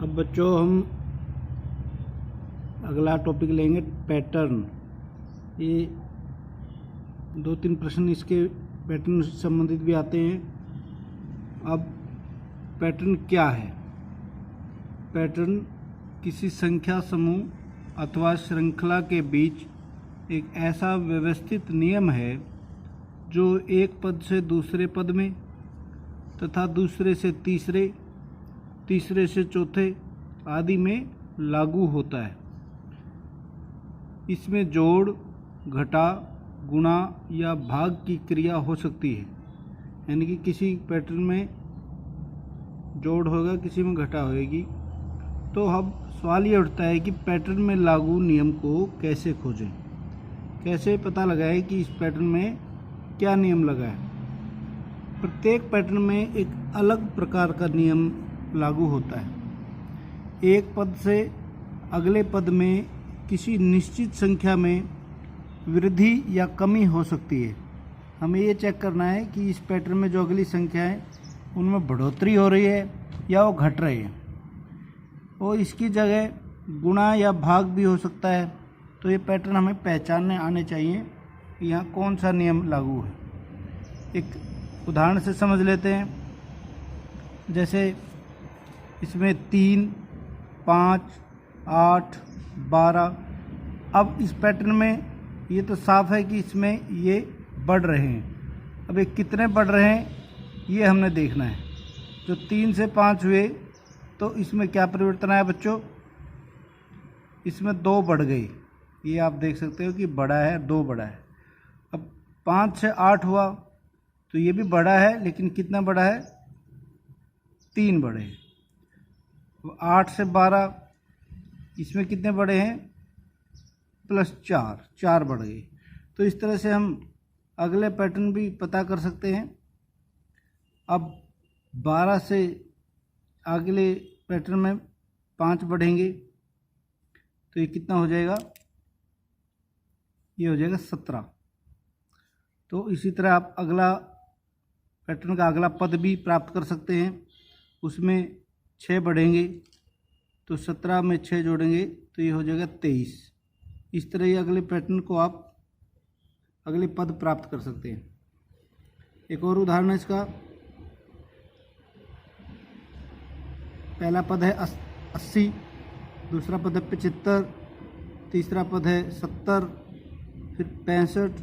अब बच्चों हम अगला टॉपिक लेंगे पैटर्न। ये 2-3 प्रश्न इसके पैटर्न से संबंधित भी आते हैं। अब पैटर्न क्या है? पैटर्न किसी संख्या समूह अथवा श्रृंखला के बीच एक ऐसा व्यवस्थित नियम है जो एक पद से दूसरे पद में तथा दूसरे से तीसरे, तीसरे से चौथे आदि में लागू होता है। इसमें जोड़, घटा, गुणा या भाग की क्रिया हो सकती है। यानी कि किसी पैटर्न में जोड़ होगा, किसी में घटा होगी। तो अब सवाल ये उठता है कि पैटर्न में लागू नियम को कैसे खोजें, कैसे पता लगाएं कि इस पैटर्न में क्या नियम लगा है। प्रत्येक पैटर्न में एक अलग प्रकार का नियम लागू होता है। एक पद से अगले पद में किसी निश्चित संख्या में वृद्धि या कमी हो सकती है। हमें ये चेक करना है कि इस पैटर्न में जो अगली संख्या है उनमें बढ़ोतरी हो रही है या वो घट रही है। और इसकी जगह गुणा या भाग भी हो सकता है। तो ये पैटर्न हमें पहचानने आने चाहिए कि यहाँ कौन सा नियम लागू है। एक उदाहरण से समझ लेते हैं। जैसे इसमें 3, 5, 8, 12। अब इस पैटर्न में ये तो साफ है कि इसमें ये बढ़ रहे हैं। अब ये कितने बढ़ रहे हैं ये हमने देखना है। जो 3 से 5 हुए तो इसमें क्या परिवर्तन आया बच्चों? इसमें 2 बढ़ गई। ये आप देख सकते हो कि बड़ा है, 2 बड़ा है। अब 5 से 8 हुआ तो ये भी बड़ा है, लेकिन कितना बड़ा है? 3 बड़े हैं। 8 से 12 इसमें कितने बड़े हैं? +4, 4 बढ़ गए। तो इस तरह से हम अगले पैटर्न भी पता कर सकते हैं। अब 12 से अगले पैटर्न में 5 बढ़ेंगे तो ये कितना हो जाएगा? ये हो जाएगा 17। तो इसी तरह आप अगला पैटर्न का अगला पद भी प्राप्त कर सकते हैं। उसमें 6 बढ़ेंगे तो 17 में 6 जोड़ेंगे तो ये हो जाएगा 23। इस तरह ये अगले पैटर्न को आप अगले पद प्राप्त कर सकते हैं। एक और उदाहरण है इसका। पहला पद है 80, दूसरा पद है 75, तीसरा पद है 70, फिर 65,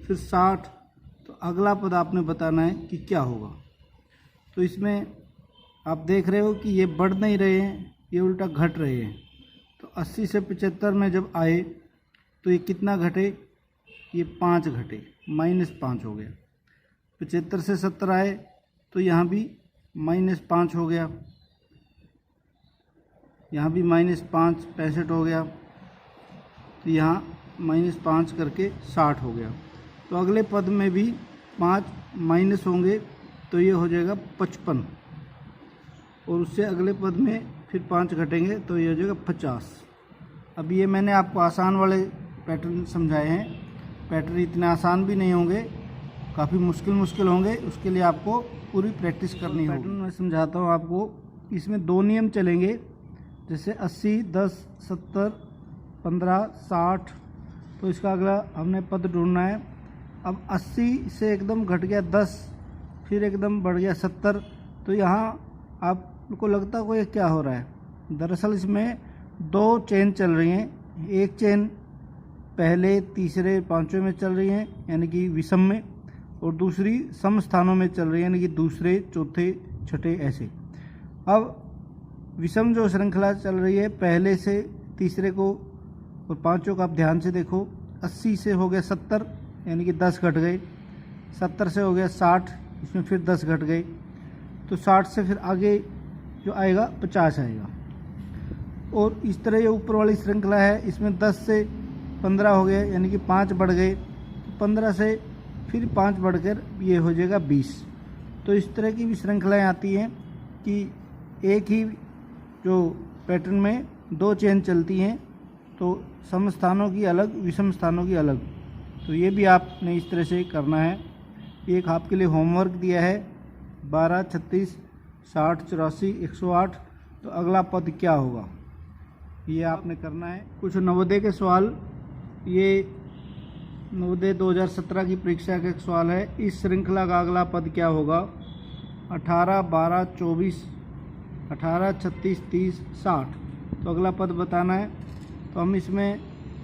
फिर 60। तो अगला पद आपने बताना है कि क्या होगा। तो इसमें आप देख रहे हो कि ये बढ़ नहीं रहे हैं, ये उल्टा घट रहे हैं। तो 80 से 75 में जब आए तो ये कितना घटे? ये 5 घटे, -5 हो गया। 75 से 70 आए तो यहाँ भी -5 हो गया, यहाँ भी -5, 65 हो गया। तो यहाँ -5 करके 60 हो गया। तो अगले पद में भी 5 माइनस होंगे तो ये हो जाएगा 55। और उससे अगले पद में फिर 5 घटेंगे तो ये हो जाएगा 50। अब ये मैंने आपको आसान वाले पैटर्न समझाए हैं। पैटर्न इतने आसान भी नहीं होंगे, काफ़ी मुश्किल होंगे। उसके लिए आपको पूरी प्रैक्टिस करनी होगी। पैटर्न मैं समझाता हूँ आपको। इसमें 2 नियम चलेंगे। जैसे 80, 10, 70, 15, 60। तो इसका अगला हमने पद ढूंढना है। अब 80 से एकदम घट गया 10, फिर एकदम बढ़ गया 70। तो यहाँ आपको लगता है कोई क्या हो रहा है? दरअसल इसमें 2 चेन चल रही हैं। एक चेन पहले, तीसरे, 5वें में चल रही हैं यानी कि विषम में, और दूसरी सम स्थानों में चल रही है यानी कि दूसरे, चौथे, छठे ऐसे। अब विषम जो श्रृंखला चल रही है पहले से तीसरे को और 5वें को आप ध्यान से देखो। 80 से हो गया 70 यानी कि 10 घट गए। 70 से हो गया 60, इसमें फिर 10 घट गए। तो 60 से फिर आगे जो आएगा 50 आएगा। और इस तरह ये ऊपर वाली श्रृंखला है, इसमें 10 से 15 हो गए यानी कि 5 बढ़ गए। 15 से फिर 5 बढ़कर ये हो जाएगा 20। तो इस तरह की भी श्रृंखलाएँ आती हैं कि एक ही जो पैटर्न में 2 चेन चलती हैं, तो सम स्थानों की अलग, विषम स्थानों की अलग। तो ये भी आपने इस तरह से करना है। एक आपके लिए होमवर्क दिया है 12, 36, 60, 84, 108। तो अगला पद क्या होगा, ये आपने करना है। कुछ नवोदय के सवाल, ये नवोदय 2017 की परीक्षा का एक सवाल है। इस श्रृंखला का अगला पद क्या होगा? 18, 12, 24, 18, 36, 30, 60। तो अगला पद बताना है। तो हम इसमें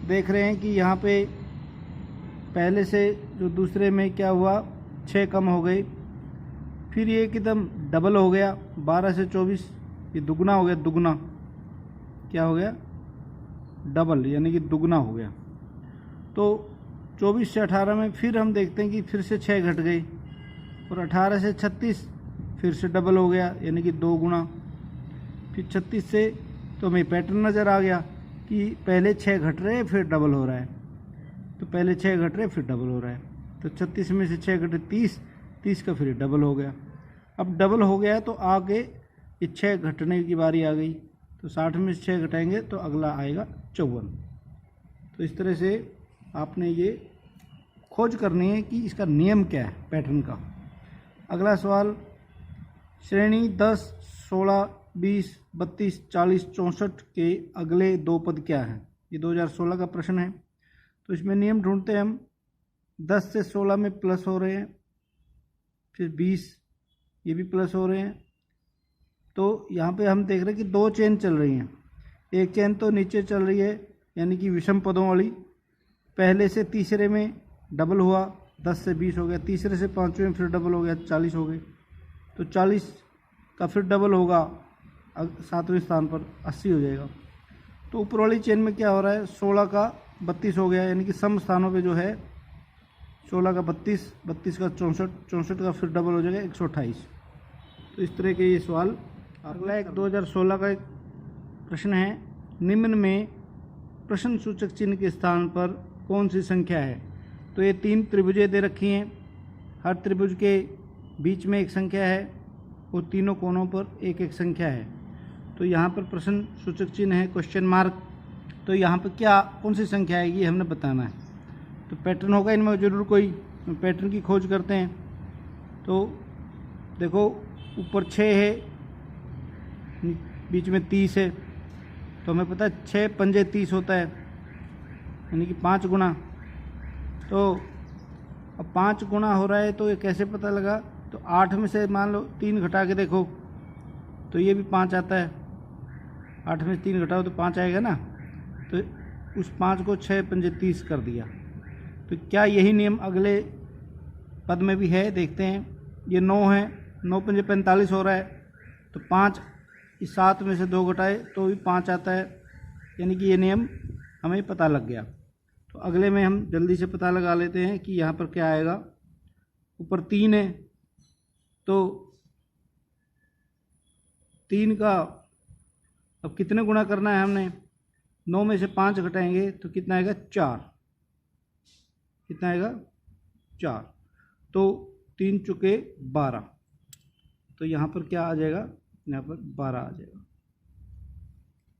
देख रहे हैं कि यहाँ पे पहले से जो दूसरे में क्या हुआ, 6 कम हो गई, फिर ये एकदम डबल हो गया। 12 से 24 ये दुगना हो गया, दुगना क्या हो गया, डबल, यानी कि दुगना हो गया। तो 24 से 18 में फिर हम देखते हैं कि फिर से 6 घट गई, और 18 से 36 फिर से डबल हो गया, यानी कि 2 गुना। फिर 36 से तो हमें पैटर्न नज़र आ गया कि पहले 6 घट रहे फिर डबल हो रहा है, तो पहले 6 घट रहे फिर डबल हो रहा है। तो 36 में से 6 घटे 30, 30 का फिर डबल हो गया। अब डबल हो गया तो आगे ये 6 घटने की बारी आ गई, तो 60 में से 6 घटाएंगे तो अगला आएगा 54। तो इस तरह से आपने ये खोज करनी है कि इसका नियम क्या है पैटर्न का। अगला सवाल, श्रेणी 10, 16, 20, 32, 40, 64 के अगले 2 पद क्या हैं? ये 2016 का प्रश्न है। तो इसमें नियम ढूंढते हैं हम। 10 से 16 में प्लस हो रहे हैं, फिर 20 ये भी प्लस हो रहे हैं। तो यहाँ पे हम देख रहे हैं कि 2 चेन चल रही हैं। एक चेन तो नीचे चल रही है, यानी कि विषम पदों वाली। पहले से तीसरे में डबल हुआ, 10 से 20 हो गया, तीसरे से 5वें में फिर डबल हो गया, 40 हो गए। तो 40 का फिर डबल होगा 7वें स्थान पर, 80 हो जाएगा। तो ऊपर वाली चेन में क्या हो रहा है, 16 का 32 हो गया, यानी कि सम स्थानों पे जो है 16 का 32, 32 का 64, 64 का फिर डबल हो जाएगा 128। तो इस तरह के ये सवाल। अगला एक 2016 का एक प्रश्न है, निम्न में प्रश्न सूचक चिन्ह के स्थान पर कौन सी संख्या है? तो ये 3 त्रिभुजें दे रखी हैं, हर त्रिभुज के बीच में एक संख्या है और तीनों कोनों पर एक एक संख्या है। तो यहाँ पर प्रश्न सूचक चिन्ह है क्वेश्चन मार्क। तो यहाँ पर क्या कौन सी संख्या आएगी हमने बताना है। तो पैटर्न होगा इनमें जरूर कोई, पैटर्न की खोज करते हैं। तो देखो ऊपर 6 है, बीच में 30 है, तो हमें पता है 6 पंजे 30 होता है, यानी कि 5 गुना। तो अब 5 गुना हो रहा है, तो ये कैसे पता लगा? तो 8 में से मान लो 3 घटा के देखो, तो ये भी 5 आता है। 8 में से 3 घटाओ तो 5 आएगा ना। तो उस 5 को 6 पंजे 30 कर दिया। तो क्या यही नियम अगले पद में भी है? देखते हैं। ये 9 है, 9 पंजे 45 हो रहा है, तो 5 इस 7 में से 2 घटाए तो भी 5 आता है, यानी कि ये नियम हमें पता लग गया। तो अगले में हम जल्दी से पता लगा लेते हैं कि यहाँ पर क्या आएगा। ऊपर 3 है, तो 3 का अब कितने गुना करना है हमने? 9 में से 5 घटाएंगे तो कितना आएगा? 4। कितना आएगा? 4। तो 3 चुके 12, तो यहाँ पर क्या आ जाएगा? यहाँ पर 12 आ जाएगा।